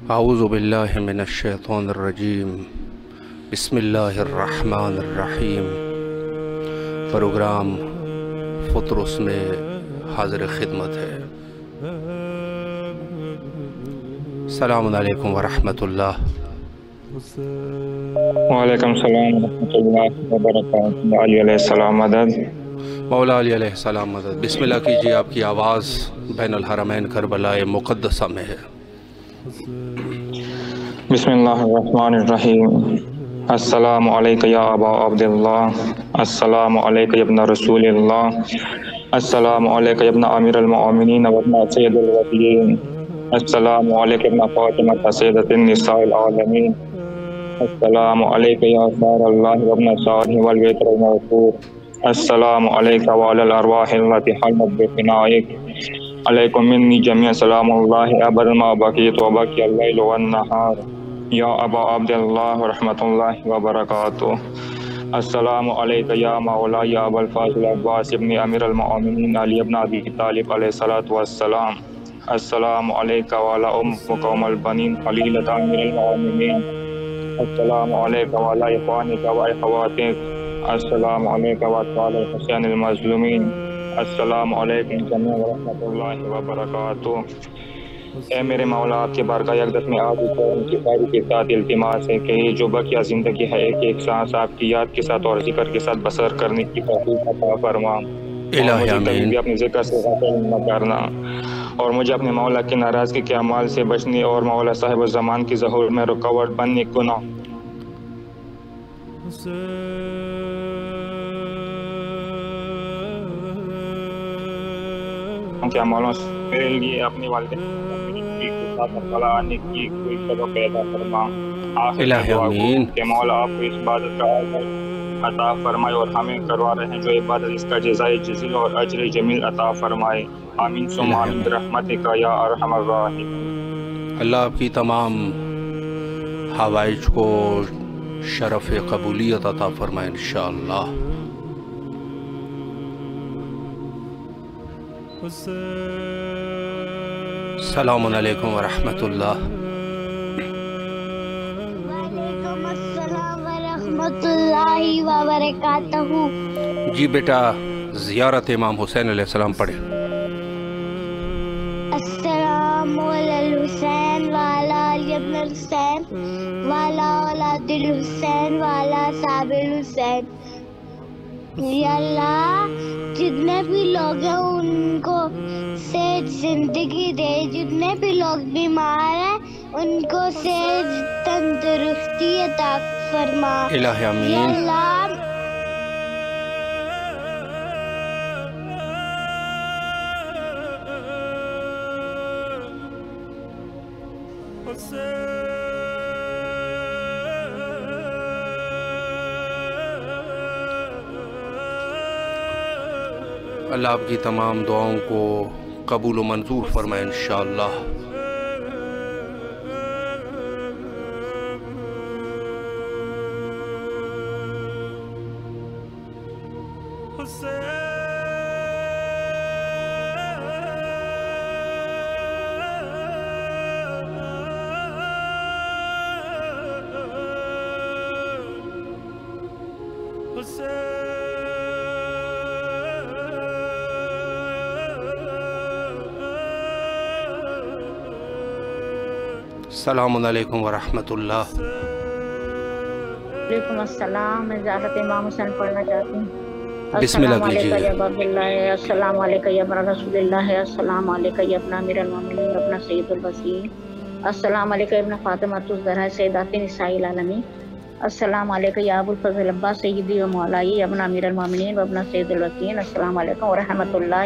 اعوذ باللہ من الشیطان الرجیم بسم اللہ الرحمن الرحیم۔ پروگرام فطرس میں حاضر خدمت ہے۔ السلام علیکم ورحمۃ اللہ۔ وعلیکم السلام ورحمۃ اللہ وبرکاتہ۔ علی علیہ السلام مدد۔ مولا علی علیہ السلام مدد۔ بسم اللہ کیجیے، آپ کی آواز بین الحرمین کربلا مقدسہ میں ہے۔ بسم اللہ الرحمن الرحیم۔ السلام علیکم یا ابا عبداللہ، السلام علیکم ابن رسول اللہ، السلام علیکم ابن امیر المؤمنین وابن سید الوفیین، السلام علیکم ابن فاطمہ سیدۃ النساء العالمین، السلام علیکم یا سار اللہ وابن صالح والوتر المغفور، السلام علیکم وعلی الارواح التي حلت بفنائک، علیکم منی جمیع سلام اللہ ابدا ما بقیت وبقی اللیل والنہار، یا ابا عبداللہ رحمۃ اللہ وبرکاتہ۔ السلام علیکم یا مولا یا ابا الفاضل عباس ابن امیر المؤمنین علی ابن ابی طالب علیہ الصلوۃ والسلام، السلام علیکم وعلی امک ام البنین خلیلۃ امیر المؤمنین، السلام علیکم وعلی اخوانک و اخواتک، السلام علیکم وعلی الحسین المظلومین، السلام علیکم جمیع ورحمۃ اللہ وبرکاتہ۔ اے میرے مولا، آپ کے بارگاہ اقدس میں آج کی ساری کے ساتھ التماس ہے کہ یہ جو بقیہ زندگی ہے ایک ایک سانس آپ کی یاد کے ساتھ اور ذکر کے ساتھ بسر کرنے کی توفیق عطا فرما، اور مجھے کبھی بھی اپنے ذکر سے غافل نہ کرنا، اور مجھے اپنے مولا کی ناراضگی کے اعمال سے بچنے اور مولا صاحب الزمان کی ظہور میں رکاوٹ بننے کو نہ کے اعمالوں سے میرے لیے اپنے والدین آنے کی کوئی سبب پیدا فرما۔ الہ آمین۔ کہ مولا آپ کو اس عبادت کا اجر عطا فرمائے اور ہمیں کروا رہے ہیں جو عبادت اس کا جزائے جزیل اور اجر جمیل عطا فرمائے۔ آمین ثم آمین برحمتک یا ارحم الراحمین۔ اللہ آپ کی تمام حوائج کو شرف قبولیت عطا فرمائے انشاءاللہ۔ السلام علیکم ورحمۃ اللہ۔ وعلیکم السلام ورحمۃ اللہ وبرکاتہ۔ جی بیٹا، زیارت امام حسین علیہ السلام پڑھیں۔ السلام علی الحسین وعلی علی ابن الحسین وعلی اولاد الحسین وعلی اصحاب الحسین۔ یا اللہ، جتنے بھی لوگ ہیں ان کو صحت زندگی دے، جتنے بھی لوگ بیمار ہیں ان کو صحت تندرستی عطا فرما۔ الہ آمین۔ یا اللہ، اللہ آپ کی تمام دعاؤں کو قبول و منظور فرمائے انشاءاللہ۔ السلام علیکم ورحمۃ اللہ۔ وعلیکم السلام۔ میں زیارت امام حسین پڑھنا چاہتی ہوں۔ بسم اللہ السلام کیجیے۔ علیکم یا باب اللہ، السلام علیکم یا ابن رسول اللہ، السلام علیکم یا ابن امیر المؤمنین ابن سید الوفیین، السلام علیکم ابن فاطمہ الزہرا سیدات نساء العالمین، السلام علیکم یا ابو الفضل عباس سیدی و مولائی ابن امیر المؤمنین ابن سید الوفیین، السلام علیکم ورحمۃ اللہ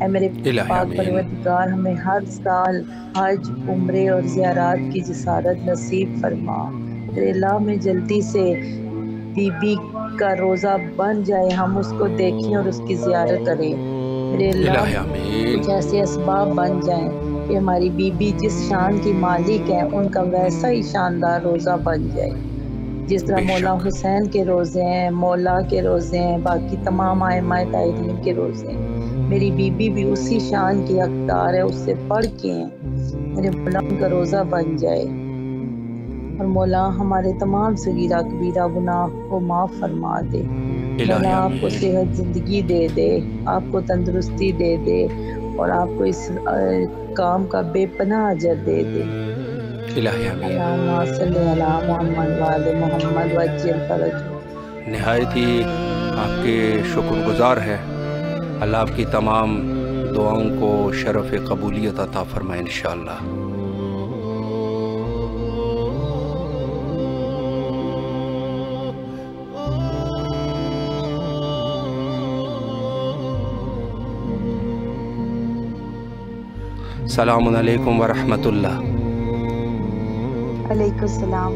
اے میرے الہی پاک آمین۔ پروردگار ہمیں ہر سال حج، عمرے اور زیارات کی جسارت نصیب فرما۔ میرے اللہ میں جلدی سے بی بی کا روزہ بن جائے، ہم اس کو دیکھیں اور اس کی زیارت کریں۔ میرے الہی اللہ آمین۔ کچھ ایسے اسباب بن جائیں کہ ہماری بی بی جس شان کی مالک ہیں ان کا ویسا ہی شاندار روزہ بن جائے، جس طرح بے مولا شک۔ حسین کے روزے ہیں، مولا کے روزے ہیں، باقی تمام ائمہ طاہرین کے روزے ہیں۔ میری بی بی بھی اسی شان کی حقدار ہے، اس سے بڑھ کے ہیں۔ میرے مولا ان کا روزہ بن جائے، اور مولا ہمارے تمام صغیرہ کبیرہ گناہ کو معاف فرما دے۔ الہی مولا آپ کو آمین۔ صحت زندگی دے دے، آپ کو تندرستی دے دے، اور آپ کو اس کام کا بے پناہ اجر دے دے۔ الہی آمین۔ اللہم صلی علی محمد وآل محمد وعجل فرجہ۔ نہایت ہی آپ کے شکر گزار ہیں۔ اللہ آپ کی تمام دعاؤں کو شرف قبولیت عطا فرمائے انشاءاللہ۔ السلام علیکم ورحمۃ اللہ۔ علیکم السلام۔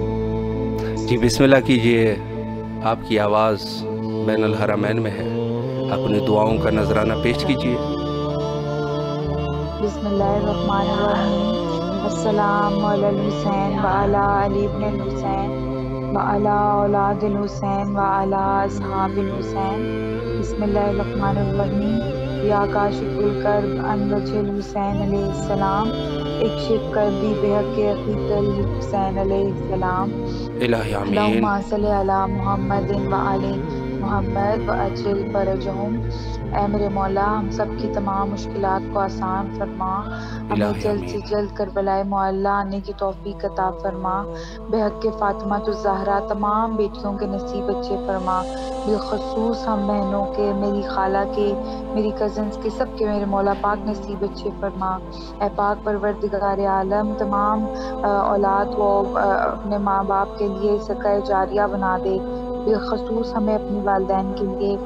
جی بسم اللہ کیجئے، آپ کی آواز بین الحرمین میں ہے، اپنی دعاؤں کا نذرانہ پیش کیجئے۔ بسم اللہ الرحمن الرحیم۔ السلام علی الحسین وعلی علی ابن الحسین وعلی اولاد الحسین وعلی اصحاب الحسین۔ بسم اللہ الرحمن الرحیم۔ یا کاشف الکرب عن وجہ الحسین علیہ السلام، اکشف کربی بحق عقیدت الحسین علیہ السلام۔ الہی آمین۔ اللہم صلی علی محمد وآل محمد وعجل فرجہم۔ اے میرے مولا ہم سب کی تمام مشکلات کو آسان فرما، ہمیں الہی جلد سے آمین۔ جلد کربلائے معلیٰ آنے کی توفیق عطا فرما۔ بحق فاطمہ الزہرا تمام بیٹیوں کے نصیب اچھے فرما، بالخصوص ہم بہنوں کے، میری خالہ کے، میری کزنز کے، سب کے میرے مولا پاک نصیب اچھے فرما۔ اے پاک پروردگار عالم تمام اولاد کو اپنے ماں باپ کے لیے صدقہ جاریہ بنا دے، بالخصوص ہمیں اپنی والدین کے لیے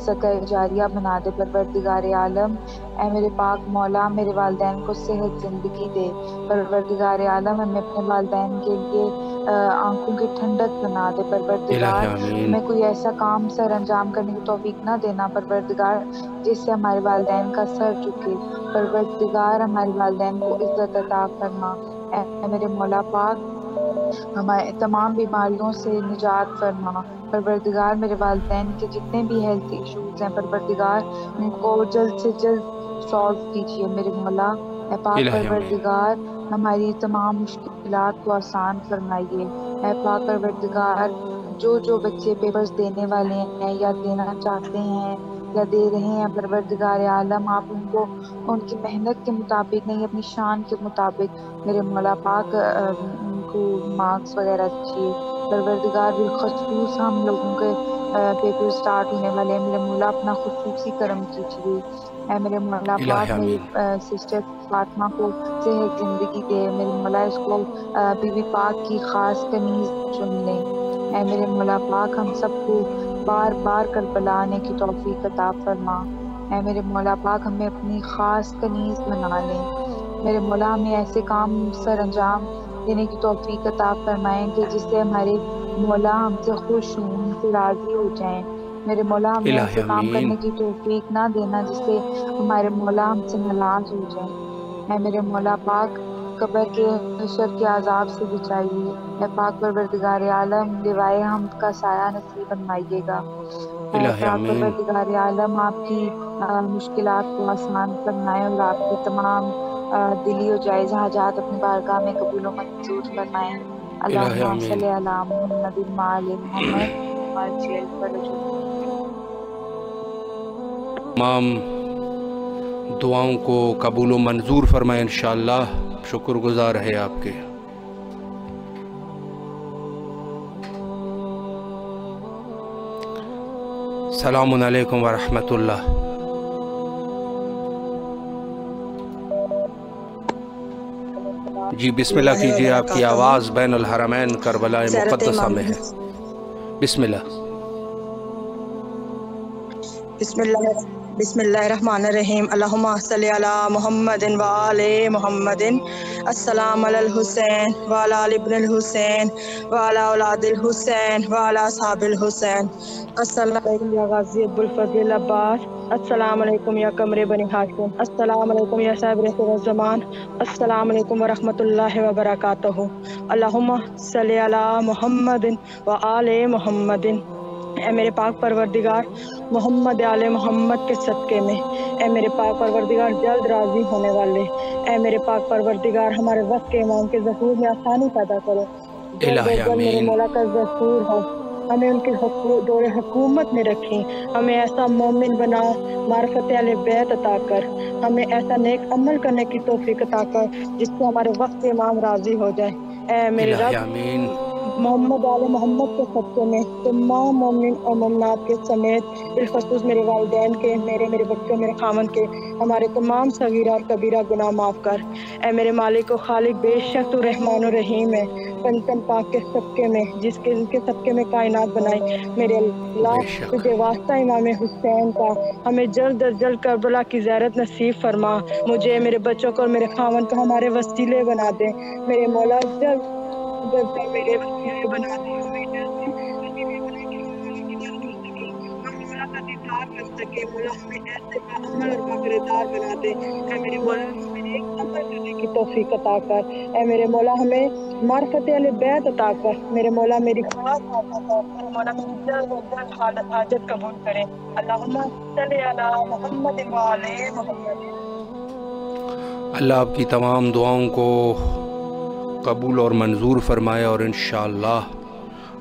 صدقہ جاریہ بنا دے پروردگار عالم۔ اے میرے پاک مولا میرے والدین کو صحت زندگی دے پروردگار عالم، ہمیں اپنے والدین کے لیے آنکھوں کی ٹھنڈک بنا دے پروردگار۔ الہی آمین۔ ہمیں کوئی ایسا کام سر انجام کرنے کی توفیق نہ دینا پروردگار جس سے ہمارے والدین کا سر جھکے پروردگار، ہمارے والدین کو عزت عطا فرما۔ اے میرے مولا پاک ہمارے تمام بیماریوں سے نجات فرما پروردگار، میرے والدین کے جتنے بھی ہیلتھ ایشوز ہیں پروردگار ان کو جلد سے جلد سالو کیجیے میرے مولا۔ اے پاک الہی آمین۔ پروردگار ہماری تمام مشکلات کو آسان فرمائیے۔ اے پاک پروردگار جو بچے پیپرز دینے والے ہیں یا دینا چاہتے ہیں یا دے رہے ہیں پروردگار عالم، آپ ان کو ان کی محنت کے مطابق نہیں اپنی شان کے مطابق میرے مولا پاک ان کو مارکس وغیرہ دیجیے پروردگار۔ بالخصوص ہم لوگوں کے پیپر سٹارٹ ہونے والے ہیں، میرے مولا اپنا خصوصی کرم کیجیے۔ اے میرے مولا پاک الہی میری آمین۔ سسٹر فاطمہ کو صحت زندگی دے، میرے مولا اس کو بی بی پاک کی خاص کنیز چن لیں۔ اے میرے مولا پاک ہم سب کو بار بار کربلا آنے کی توفیق عطا فرما۔ اے میرے مولا پاک ہمیں اپنی خاص کنیز بنا لیں، میرے مولا ہمیں ایسے کام سر انجام دینے کی توفیق عطا فرمائیں کہ جس سے ہمارے مولا ہم سے خوش ہوں، ہم سے راضی ہو جائیں۔ میرے مولا ہمیں الہی ایسے کام آمین۔ کرنے کی توفیق نہ دینا جس سے ہمارے مولا ہم سے ناراض ہو جائیں۔ اے میرے مولا پاک قبر کے حشر کے عذاب سے بچائیے۔ اے پاک پروردگار عالم لیوائے حمد کا سایہ نصیب فرمائیے گا۔ اے الہی پاک آمین۔ پروردگار عالم آپ کی مشکلات کو آسان فرمائے اور آپ کی تمام دلی و جائز حاجات اپنی بارگاہ میں قبول و منظور فرمائیں۔ الہی اللہم آمین۔ صلی علی محمد وآل محمد وعجل فرجہم۔ تمام دعاؤں کو قبول و منظور فرمائے انشاءاللہ، شکر گزار ہے آپ کے۔ السلام علیکم ورحمۃ اللہ۔ جی بسم اللہ کیجئے، آپ کی آواز بین الحرمین کربلا مقدسہ میں ہے۔ بسم اللہ۔ بسم اللہ الرحمن الرحیم اللہم صلی علی محمد و آل محمد السلام علی الحسین وعلی آل ابن الحسین وعلی اولاد الحسین وعلی اصحاب الحسین السلام علیکم یا غازی ابوالفضل عباس، السلام علیکم یا قمر بنی ہاشم، السلام علیکم یا صاحب رسول الزمان، السلام علیکم ورحمۃ اللہ وبرکاتہ۔ اللہم صلی علی محمد و آل محمد۔ اے میرے پاک پروردگار محمد آل محمد کے صدقے میں، اے میرے پاک پروردگار جلد راضی ہونے والے، اے میرے پاک پروردگار ہمارے وقت کے امام کے ظہور میں آسانی پیدا کرو۔ الہی جلد میرے آمین۔ مولا کا ظہور ہو، ہمیں ان کے دور حکومت میں رکھیں، ہمیں ایسا مومن بنا، معرفت اہل بیت عطا کر، ہمیں ایسا نیک عمل کرنے کی توفیق عطا کر جس سے ہمارے وقت کے امام راضی ہو جائے۔ اے میرے الہی رب آمین۔ محمد آل محمد کے صدقے میں تمام مومن اور مومنات کے سمیت بالخصوص میرے والدین کے، میرے بچوں، میرے خامن کے، ہمارے تمام صغیرہ اور کبیرہ گناہ معاف کر۔ اے میرے مالک و خالق، بے شک تو رحمان و رحیم ہے، پنچم پاک کے صدقے میں جس کے ان کے صدقے میں کائنات بنائی، میرے اللہ بے شک۔ تجھے واسطہ امام حسین کا ہمیں جلد از جلد کربلا کی زیارت نصیب فرما، مجھے، میرے بچوں کو اور میرے خامن کو ہمارے وسیلے بنا دے، میرے مولا جلد میرے وسیلے بنا دے، ہمیں ایسے وسیلے بنا کے ہم مولا کا دیدار کر سکے، مولا ہمیں ایسے باعمل اور باکردار بنا دے، اے میرے مولا ہمیں ایک عمل کرنے کی توفیق عطا کر، اے میرے مولا ہمیں معرفت اہل بیت عطا کر، میرے مولا میری خاص عطا کر، میرے مولا میری جلد و جلد حالت حاجت قبول کرے۔ اللہم صلی علی محمد و آل محمد۔ اللہ آپ کی تمام دعاؤں کو قبول اور منظور فرمائے اور انشاءاللہ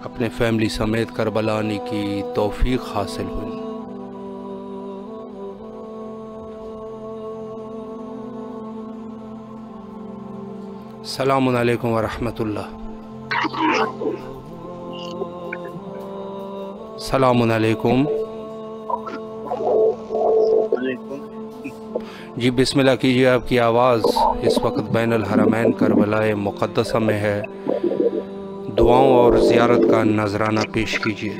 اپنے فیملی سمیت کربلا آنے کی توفیق حاصل ہوئی۔ السلام علیکم ورحمۃ اللہ۔ السلام علیکم۔ جی بسم اللہ کیجیے، آپ کی آواز اس وقت بین الحرمین کربلا مقدسہ میں ہے، دعاؤں اور زیارت کا نذرانہ پیش کیجیے۔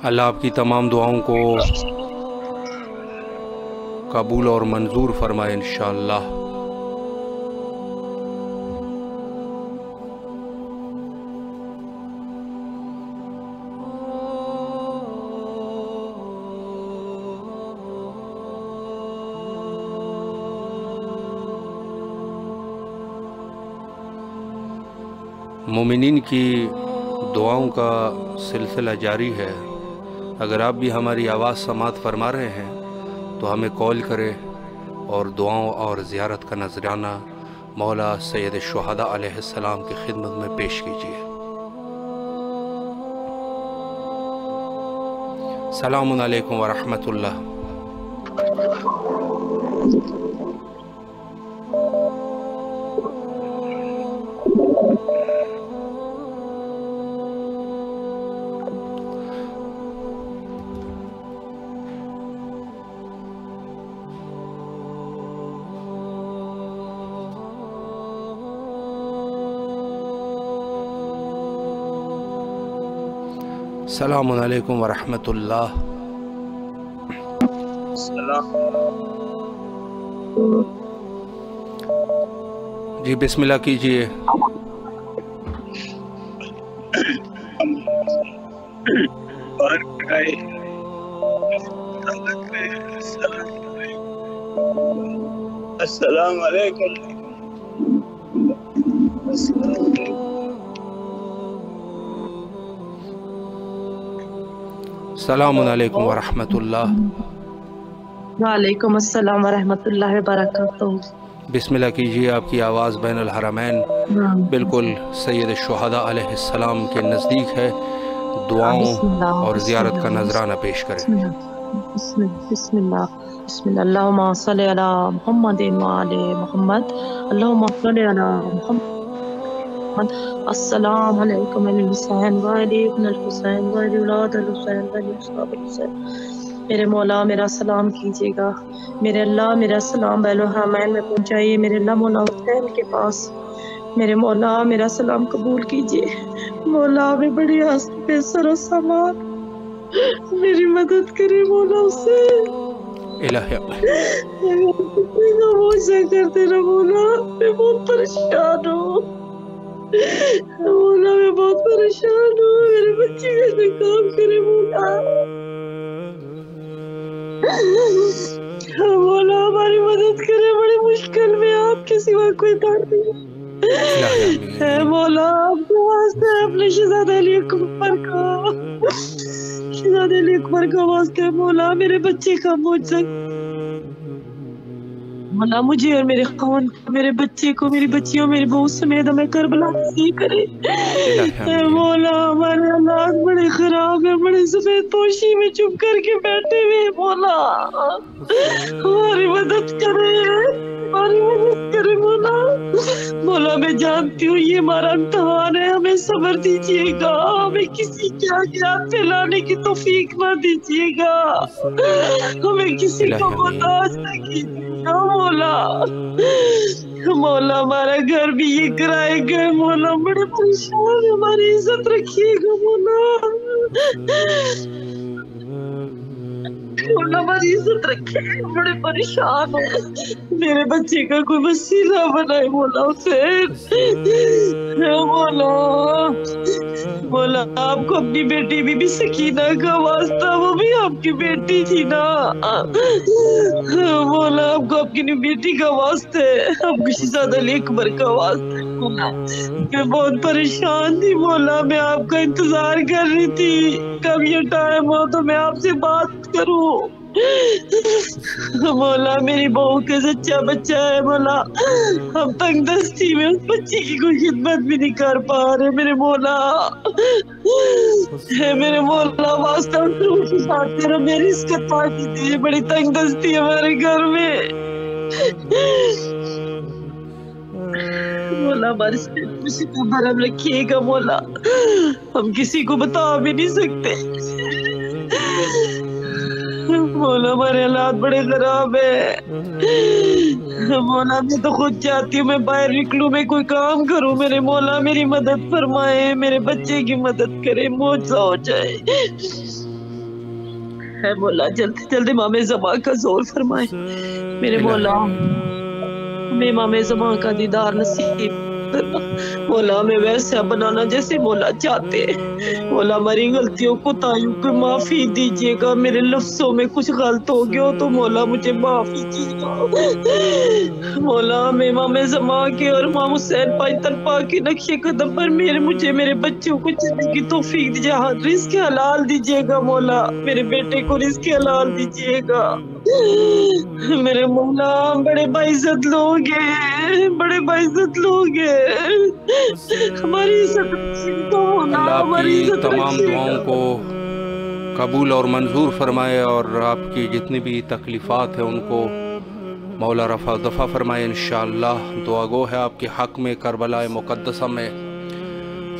اللہ آپ کی تمام دعاؤں کو قبول اور منظور فرمائے انشاءاللہ۔ مومنین کی دعاؤں کا سلسلہ جاری ہے۔ اگر آپ بھی ہماری آواز سماعت فرما رہے ہیں تو ہمیں کال کرے اور دعاؤں اور زیارت کا نذرانہ مولا سید الشہداء علیہ السلام کی خدمت میں پیش کیجیے۔ السلام علیکم ورحمۃ اللہ۔ السلام علیکم ورحمۃ اللہ۔ جی بسم اللہ کیجیے۔ السلام علیکم۔ السلام علیکم ورحمۃ اللہ۔ وعلیکم السلام ورحمۃ اللہ وبرکاتہ۔ بسم اللہ کیجیے، آپ کی آواز بین الحرمین بالکل سید الشہداء علیہ السلام کے نزدیک ہے، دعاؤں اور زیارت کا نذرانہ پیش کریں۔ بسم اللہ بسم اللہ۔ اللہم صلی علی محمد وآل محمد، اللہم صلی علی محمد السلام علیکم الحسین وعلی ابن الحسین وعلی اولاد الحسین وعلی اصحاب الحسین۔ میرے مولا میرا سلام کیجیے گا، میرے اللہ میرا سلام بیل الحرمین میں پہنچائیے، میرے اللہ مولا حسین کے پاس، میرے مولا میرا سلام قبول کیجیے۔ مولا میں بڑی آس پہ سر و سامان، میری مدد کرے مولا حسین، الہی موجہ کر دینا مولا، میں بہت پریشان ہوں مولا، میں بہت پریشان ہوں، میرے بچے کا کام کرے مولا، مولا ہماری مدد کرے، بڑی مشکل میں آپ کے سوا کوئی ڈر نہیں اے مولا، آپ کے واسطے اپنے شہزادہ علی اکبر کا، شہزادہ علی اکبر کا واسطے مولا میرے بچے کا معجزہ مولا، مجھے اور میرے خاوند کو، میرے بچے کو، میری بچیوں، میری بہو سمیت ہمیں کربلا نصیب کرے اے مولا۔ ہمارے حالات بڑے خراب ہیں، بڑے سفید پوشی میں چپ کر کے بیٹھے ہوئے مولا، ہماری مدد کرے، ہماری مدد کرے مولا۔ مولا میں جانتی ہوں یہ ہمارا امتحان ہے، ہمیں صبر دیجیے گا، ہمیں کسی کے آگے ہاتھ پھیلانے کی توفیق نہ دیجیے گا، ہمیں کسی کو محتاج نہ کیجیے گا مولا۔ مولا ہمارا گھر بھی یہ کرائے گئے مولا، بڑے پریشان، ہماری عزت رکھیے گا مولا، مولا ہماری عزت رکھے، بڑے پریشان ہو، میرے بچے کا کوئی وسیلہ بنائے مولا حسین، مولا مولا آپ کو اپنی بیٹی بی بی سکینہ کا واسطہ، وہ بھی آپ کی بیٹی تھی نا مولا، آپ کو آپ کی بیٹی کا واسطے، آپ کو شہزادہ علی اکبر کا واسطے مولا، میں بہت پریشان تھی مولا، میں آپ کا انتظار کر رہی تھی کب یہ ٹائم ہو تو میں آپ سے بات کروں مولا، میری بہو کے سچا بچہ ہے مولا، ہم تنگ دستی میں اس بچے کی کوئی خدمت بھی نہیں کر پا رہے میرے مولا، میرے مولا واسطہ تیرا میری اس کا پاکی دی، بڑی تنگ دستی ہمارے گھر میں مولا، ہمارے سے کا بھرم رکھیے گا مولا، ہم کسی کو بتا بھی نہیں سکتے مولا، ہمارے حالات بڑے خراب ہیں مولا، میں تو خود چاہتی ہوں میں باہر نکلوں، میں کوئی کام کروں، میرے مولا میری مدد فرمائے، میرے بچے کی مدد کرے، معجزہ ہو جائے اے مولا، جلدی جلدی امام زمان کا زور فرمائے میرے مولا، ہمیں امام زمان کا دیدار نصیب کرنا مولا، ہمیں ویسا بنانا جیسے مولا چاہتے مولا، ہماری غلطیوں کو تائیوں کو معافی دیجیے گا، میرے لفظوں میں کچھ غلط ہو گیا تو مولا مجھے معافی دیجیے گا مولا، ہمیں امام زمان کے اور امام حسین پائی پاک کے نقش قدم پر مجھے میرے بچوں کو چلنے کی توفیق دیجیے، رزق حلال دیجیے گا مولا، میرے بیٹے کو رزق حلال دیجیے گا میرے مولا، بڑے باعزت لوگ ہیں، بڑے باعزت لوگ ہیں، ہماری عزت اللہ آپ کی تمام دعاؤں کو قبول اور منظور فرمائے، اور آپ کی جتنی بھی تکلیفات ہیں ان کو مولا رفع دفع فرمائے انشاءاللہ۔ دعا گو ہے آپ کے حق میں کربلا مقدسہ میں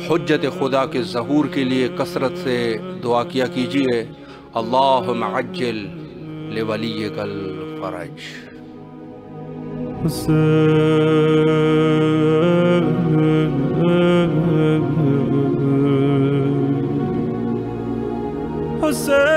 حجت خدا کے ظہور کے لیے کثرت سے دعا کیا کیجیے، اللہم عجل لولیک الفرج۔ حسین